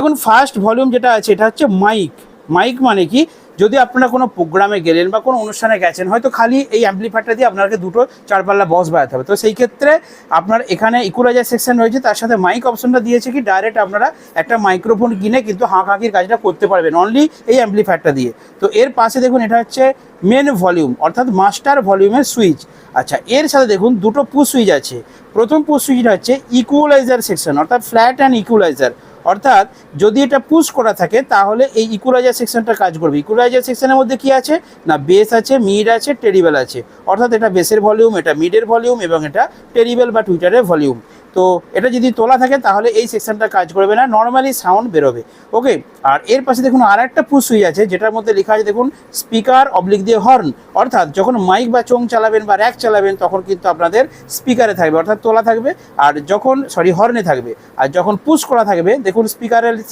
এখন first volume যেটা আছে এটা হচ্ছে মাইক। মাইক মানে কি, যদি আপনারা কোনো প্রোগ্রামে গেলেন বা কোনো অনুষ্ঠানে গেছেন, হয়তো খালি এই অ্যাম্পলিফায়ারটা দিয়ে আপনাকে দুটো চারপাল্লা বক্স বাজাতে হবে, তো সেই ক্ষেত্রে আপনার এখানে ইকুয়ালাইজার সেকশন রয়েছে, তার সাথে মাইক অপশনটা দিয়েছে কি ডাইরেক্ট আপনারা একটা মাইক্রোফোন কিনে কিন্তু হাঁকির কাজটা করতে পারবেন অনলি এই অ্যাম্পলিফায়ারটা দিয়ে। তো এর পাশে দেখুন এটা হচ্ছে মেন ভলিউম অর্থাৎ মাস্টার ভলিউমের সুইচ। আচ্ছা, এর সাথে দেখুন দুটো পুশ সুইচ আছে। প্রথম পুশ সুইচটা হচ্ছে ইকুয়ালাইজার সেকশন অর্থাৎ ফ্ল্যাট অ্যান্ড ইকুয়ালাইজার, অর্থাৎ যদি এটা পুশ করা থাকে তাহলে এই ইকুয়ালাইজার সেকশনটা কাজ করবে। ইকুয়ালাইজার সেকশনের মধ্যে কি আছে না, বেস আছে, মিড আছে, টেরিবেল আছে, অর্থাৎ এটা বেসের ভলিউম, এটা মিডের ভলিউম এবং এটা টেরিবেল বা টুইটারের ভলিউম। তো এটা যদি তোলা থাকে তাহলে এই সেকশনটা কাজ করবে না, নর্মালি সাউন্ড বেরোবে। ওকে, আর এর পাশে দেখুন আর একটা পুশ সুইচ আছে যেটার মধ্যে লেখা আছে দেখুন স্পিকার অবলিক দিয়ে হর্ন, অর্থাৎ যখন মাইক বা চোং চালাবেন বা র্যাক চালাবেন তখন কিন্তু আপনাদের স্পিকারে থাকবে অর্থাৎ তোলা থাকবে, আর যখন হর্নে থাকবে। আর যখন পুশ করা থাকবে দেখুন স্পিকারের